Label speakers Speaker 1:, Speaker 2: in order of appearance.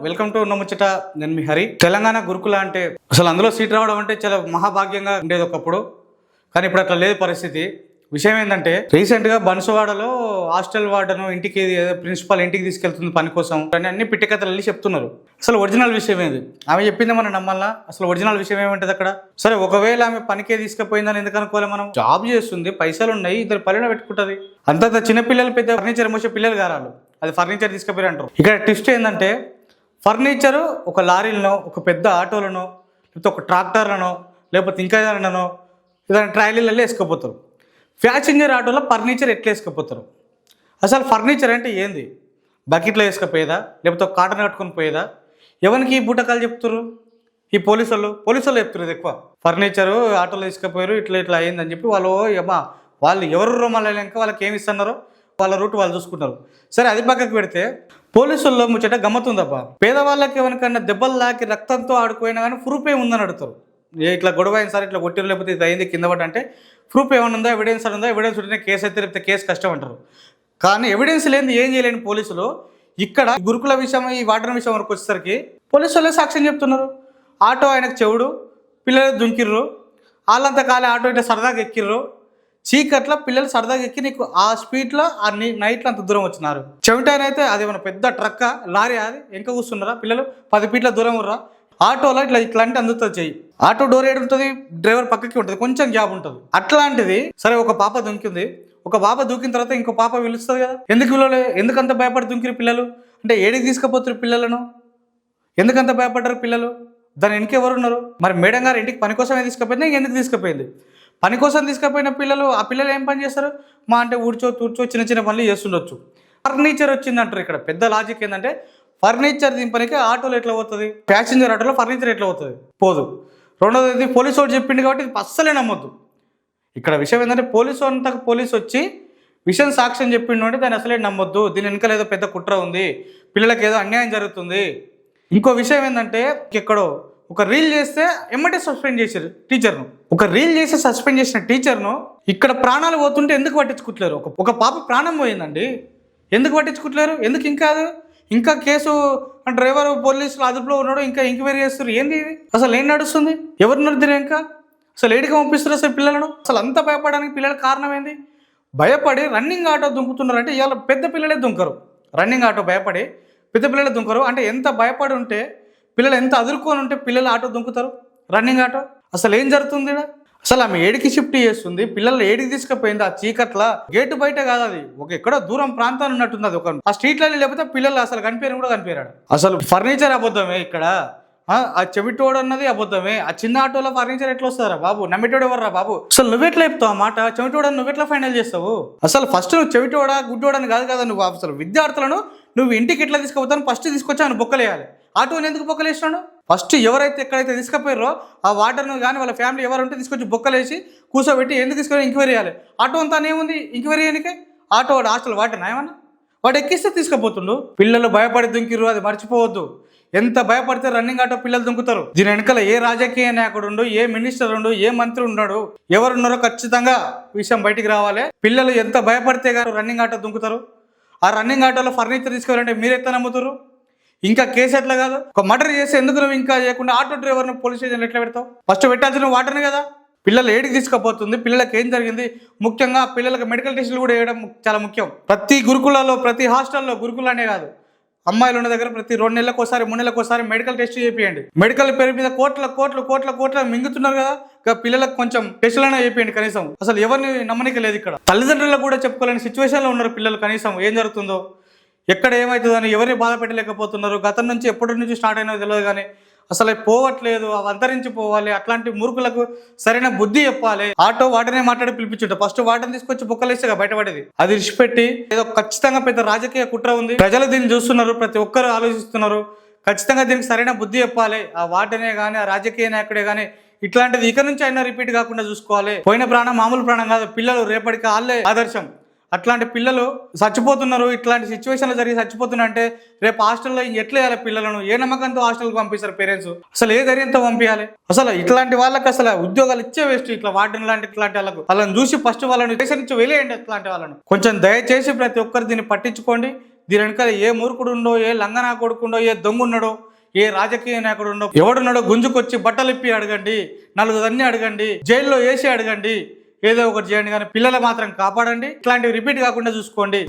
Speaker 1: Welcome to ఉన్న ముచ్చట. నేను మీ హరి. తెలంగాణ గురుకుల అంటే అసలు అందులో సీట్ రావడం అంటే చాలా మహాభాగ్యంగా ఉండేది ఒకప్పుడు. కానీ ఇప్పుడు అట్లా లేదు పరిస్థితి. విషయం ఏంటంటే రీసెంట్గా బన్సువాడలో హాస్టల్ వార్డను ఇంటికి ప్రిన్సిపాల్ ఇంటికి తీసుకెళ్తుంది పని కోసం అని అన్ని పిట్టికథలు వెళ్ళి చెప్తున్నారు. అసలు ఒరిజినల్ విషయం ఏంది? ఆమె చెప్పింది మనం నమ్మాలా? అసలు ఒరిజినల్ విషయం ఏమంటది అక్కడ? సరే, ఒకవేళ ఆమె పనికే తీసుకుపోయిందని ఎందుకు అనుకోవాలి? మనం జాబ్ చేస్తుంది, పైసలు ఉన్నాయి, ఇద్దరు పల్లెన పెట్టుకుంటుంది. అంతంత చిన్నపిల్లలు పెద్ద ఫర్నిచర్ మోసే పిల్లలు గారాలు అది ఫర్నిచర్ తీసుకుపోయి అంటారు. ఇక్కడ ట్విస్ట్ ఏంటంటే ఫర్నిచరు ఒక లారీలనో, ఒక పెద్ద ఆటోలనో, లేకపోతే ఒక ట్రాక్టర్లనో, లేకపోతే ఇంకా ఏదైనానో ఏదైనా ట్రాలీలలో వేసుకుపోతారు. ప్యాసింజర్ ఆటోలో ఫర్నిచర్ ఎట్లా వేసుకుపోతారు? అసలు ఫర్నిచర్ అంటే ఏంది? బకెట్లో వేసుకపోయేదా, లేకపోతే కాటన్ కట్టుకొని పోయేదా? ఎవరికి ఈ బూటకాలు చెప్తారు? ఈ పోలీసులు చెప్తారు. ఇది ఎక్కువ ఫర్నిచరు ఆటోలో తీసుకుపోయారు, ఇట్లా ఇట్లా అయిందని చెప్పి వాళ్ళు ఎవరు రోమాలు ఇంకా వాళ్ళకి ఏమి ఇస్తున్నారో వాళ్ళ రూట్ వాళ్ళు చూసుకుంటారు. సరే, అది పక్కకు పెడితే పోలీసుల్లో ముచ్చట గమ్మతుందబ్బా. పేదవాళ్ళకి ఎవరికన్నా దెబ్బలు లాకి రక్తంతో ఆడుకోయినా కానీ ప్రూఫ్ ఏముందని అడుగుతారు. ఇట్లా గొడవ అయిన సార్ ఇట్లా కొట్టిరు, లేకపోతే ఇది అయింది కింద పడ్డ అంటే ప్రూఫ్ ఏమైనా ఉందా, ఎవిడెన్స్ ఉందా? ఎవిడెన్స్ ఉంటేనే కేసు అయితే, లేకపోతే కేసు కష్టం అంటారు. కానీ ఎవిడెన్స్ లేని ఏం చేయలేని పోలీసులు ఇక్కడ గురుకుల విషయం, ఈ వాటర్ విషయం వరకు వచ్చేసరికి పోలీసు వాళ్ళే సాక్ష్యం చెప్తున్నారు. ఆటో ఆయనకు చెవుడు, పిల్లలు దుంకిర్రు, వాళ్ళంతా కాలే ఆటో ఇట్లా సరదాగా ఎక్కిర్రు, చీకట్ల పిల్లలు సరదాగా ఎక్కి నీకు ఆ స్పీడ్లో ఆ నైట్లో అంత దూరం వచ్చినారు. చెవిటానైతే అది మన పెద్ద ట్రక్క లారీ, అది ఇంకా కూర్చున్నారా పిల్లలు 10 ఫీట్ల దూరం ఉర్రా. ఆటోలో ఇట్లా అంటే అందుతుంది చెయ్యి. ఆటో డోర్ ఏడు ఉంటుంది, డ్రైవర్ పక్కకి ఉంటుంది, కొంచెం గ్యాప్ ఉంటుంది. అట్లాంటిది సరే, ఒక పాప దుంకింది. ఒక పాప దూకిన తర్వాత ఇంకో పాప పిలుస్తుంది కదా. ఎందుకు పిల్లలు ఎందుకంత భయపడి దుంకిరు పిల్లలు? అంటే ఏడికి తీసుకుపోతారు పిల్లలను? ఎందుకంత భయపడ్డారు పిల్లలు? దాని వెనక ఎవరు ఉన్నారు? మరి మేడం గారు ఇంటికి పని కోసమే తీసుకుపోయింది, ఎందుకు తీసుకుపోయింది? పని కోసం తీసుకుపోయిన పిల్లలు, ఆ పిల్లలు ఏం పని చేస్తారు? అంటే ఊడ్చో తూడ్చో చిన్న చిన్న పనులు చేస్తుండొచ్చు. ఫర్నిచర్ వచ్చిందంటారు. ఇక్కడ పెద్ద లాజిక్ ఏంటంటే ఫర్నిచర్ దింపనికి ఆటోలో ఎట్లా పోతుంది? ప్యాసింజర్ ఆటోలో ఫర్నిచర్ ఎట్లా పోతుంది? పోదు. రెండోది పోలీసు వాడు చెప్పిండు కాబట్టి ఇది అస్సలే నమ్మొద్దు. ఇక్కడ విషయం ఏంటంటే పోలీసు వచ్చి విషయం సాక్ష్యం చెప్పిండు అంటే దాన్ని అసలే నమ్మొద్దు. దీని వెనకాల ఏదో పెద్ద కుట్ర ఉంది, పిల్లలకి ఏదో అన్యాయం జరుగుతుంది. ఇంకో విషయం ఏంటంటే ఎక్కడో ఒక రీల్ చేస్తే ఎమ్మటే సస్పెండ్ చేశారు టీచర్ను. ఒక రీల్ చేసి సస్పెండ్ చేసిన టీచర్ను ఇక్కడ ప్రాణాలు పోతుంటే ఎందుకు పట్టించుకుంటలేరు? ఒక పాప ప్రాణం పోయిందండి, ఎందుకు పట్టించుకుంటలేరు? ఎందుకు ఇంకా కేసు డ్రైవర్ పోలీసులు అదుపులో ఉన్నాడు, ఇంకా ఎంక్వైరీ చేస్తారు. ఏంది ఇది? అసలు ఏం నడుస్తుంది? ఎవరు నడుతున్నారు? ఇంకా అసలు ఏడికి పంపిస్తారు అసలు పిల్లలను? అసలు అంత భయపడడానికి పిల్లల కారణం ఏంది? భయపడి రన్నింగ్ ఆటో దుంకుతున్నారంటే ఇవాళ పెద్ద పిల్లలే దుంకరు. రన్నింగ్ ఆటో భయపడి పెద్ద పిల్లలే దుంకరు. అంటే ఎంత భయపడి ఉంటే పిల్లలు, ఎంత అదురుకొని ఉంటే పిల్లలు ఆటో దుంకుతారు, రన్నింగ్ ఆటో. అసలు ఏం జరుగుతుంది? అసలు ఆమె ఏడికి షిఫ్ట్ చేస్తుంది, పిల్లలు ఏడికి తీసుకుపోయింది? ఆ చీకట్ల గేటు బయట కాదు, అది ఒక ఎక్కడో దూరం ప్రాంతాన్ని ఉన్నట్టుంది. అది ఒక ఆ స్ట్రీట్లలో, లేకపోతే పిల్లలు అసలు కనిపించని కూడా కనిపించాడు. అసలు ఫర్నిచర్ అబద్ధమే ఇక్కడ. ఆ చెవిటోడు అన్నది అబద్ధమే. ఆ చిన్న ఆటోలో ఫర్నిచర్ ఎట్లా వస్తారా బాబు? నమ్మిటోడు ఎవర్రా బాబు? అసలు నువ్వెట్లా చెప్తావు ఆ మాట? చెవిటోడని నువ్వెట్లా ఫైనల్ చేస్తావు? అసలు ఫస్ట్ నువ్వు చెవిటోడా గుడ్డోడని కాదు కదా, నువ్వు అసలు విద్యార్థులను నువ్వు ఇంటికి ఎట్లా తీసుకుపోతాను ఫస్ట్ తీసుకొచ్చి ఆయన బొక్కలేయాలి. ఆటోని ఎందుకు బొక్కలేసినాడు? ఫస్ట్ ఎవరైతే ఎక్కడైతే తీసుకుపోయారో ఆ వాటర్ను కానీ వాళ్ళ ఫ్యామిలీ ఎవరుంటే తీసుకొచ్చి బొక్కలేసి కూర్చోబెట్టి ఎందుకు తీసుకొని ఎంక్వైరీ చేయాలి? ఆటో అంతా ఏముంది ఎంక్వైరీ చేయనికే? ఆటో వాడు హాస్టల్ వాటర్ ఏమన్నా వాడు ఎక్కిస్తే తీసుకుపోతుండు. పిల్లలు భయపడి దుంకిరు, అది మర్చిపోవద్దు. ఎంత భయపడితే రన్నింగ్ ఆటో పిల్లలు దుంకుతారు. దీని వెనకాల ఏ రాజకీయ నాయకుడు ఉండు, ఏ మినిస్టర్ ఉండు, ఏ మంత్రి ఉన్నాడు, ఎవరున్నారో ఖచ్చితంగా విషయం బయటికి రావాలి. పిల్లలు ఎంత భయపడితే గారు రన్నింగ్ ఆటో దుంకుతారు. ఆ రన్నింగ్ ఆటోలో ఫర్నిచర్ తీసుకోవాలంటే మీరు ఎట్లా నమ్ముతారు? ఇంకా కేసు ఎట్లా కాదు? ఒక మర్డర్ చేస్తే ఎందుకు నువ్వు ఇంకా చేయకుండా ఆటో డ్రైవర్ను పోలీస్ స్టేషన్లో ఎట్లా పెడతావు? ఫస్ట్ పెట్టాల్సిన వాటర్ని కదా. పిల్లలు ఏడికి తీసుకుపోతుంది, పిల్లలకి ఏం జరిగింది, ముఖ్యంగా పిల్లలకు మెడికల్ టెస్టులు కూడా వేయడం చాలా ముఖ్యం. ప్రతి గురుకులలో, ప్రతి హాస్టల్లో, గురుకులనే కాదు, అమ్మాయిలు ఉన్న దగ్గర ప్రతి 2 నెలలకు ఒకసారి 3 నెలలకు ఒకసారి మెడికల్ టెస్ట్ చేయండి. మెడికల్ పేరు మీద కోట్ల మింగుతున్నారు కదా. పిల్లలకు కొంచెం టెస్టులైనా చేయండి కనీసం. అసలు ఎవరిని నమ్మనిక లేదు ఇక్కడ. తల్లిదండ్రులకు కూడా చెప్పుకోలేని సిచ్యువేషన్లో ఉన్నారు పిల్లలు. కనీసం ఏం జరుగుతుందో, ఎక్కడ ఏమవుతుందని ఎవరిని బాధ పెట్టలేకపోతున్నారు. గతం నుంచి ఎప్పటి నుంచి స్టార్ట్ అయినో తెలియదు, కానీ అసలు పోవట్లేదు, అవి అంతరించి పోవాలి. అట్లాంటి మూర్ఖులకు సరైన బుద్ధి చెప్పాలి. ఆటో వాటినే మాట్లాడి పిలిపించుంటే ఫస్ట్ వాటిని తీసుకొచ్చి బొక్కలేస్తే బయటపడేది. అది విడిచిపెట్టి ఏదో ఖచ్చితంగా పెద్ద రాజకీయ కుట్ర ఉంది, ప్రజలు దీన్ని చూస్తున్నారు, ప్రతి ఒక్కరు ఆలోచిస్తున్నారు, ఖచ్చితంగా దీనికి సరైన బుద్ధి చెప్పాలి. ఆ వాటినే కానీ, ఆ రాజకీయ నాయకుడే కానీ ఇట్లాంటిది ఇక నుంచి అయినా రిపీట్ కాకుండా చూసుకోవాలి. పోయిన ప్రాణం మామూలు ప్రాణం కాదు. పిల్లలు రేపటికి వాళ్ళే ఆదర్శం. అట్లాంటి పిల్లలు చచ్చిపోతున్నారు, ఇట్లాంటి సిచ్యువేషన్లో జరిగి చచ్చిపోతున్నా అంటే రేపు హాస్టల్లో ఎట్లా వేయాలి పిల్లలను? ఏ నమ్మకంతో హాస్టల్కి పంపిస్తారు పేరెంట్స్? అసలు ఏ ధైర్యంతో పంపించాలి? అసలు ఇట్లాంటి వాళ్ళకి అసలు ఉద్యోగాలు ఇచ్చే వేస్ట్. ఇట్లా వాటిని ఇట్లాంటి వాళ్ళకు వాళ్ళని చూసి ఫస్ట్ వాళ్ళని దేశం నుంచి వెళ్ళేయండి. ఇట్లాంటి వాళ్ళను కొంచెం దయచేసి ప్రతి ఒక్కరు దీన్ని పట్టించుకోండి. దీని వెనకాల ఏ మూర్ఖుడు ఉండో, ఏ లంగనా కొడుకుండో, ఏ దొంగ ఉన్నాడో, ఏ రాజకీయ నాయకుడు ఉండో, ఎవడున్నాడో గుంజుకొచ్చి బట్టలిప్పి అడగండి, నలుగుదన్ని అడగండి, జైల్లో వేసి అడగండి, ఏదో ఒకటి చేయండి, కానీ పిల్లలు మాత్రం కాపాడండి. ఇట్లాంటివి రిపీట్ కాకుండా చూసుకోండి.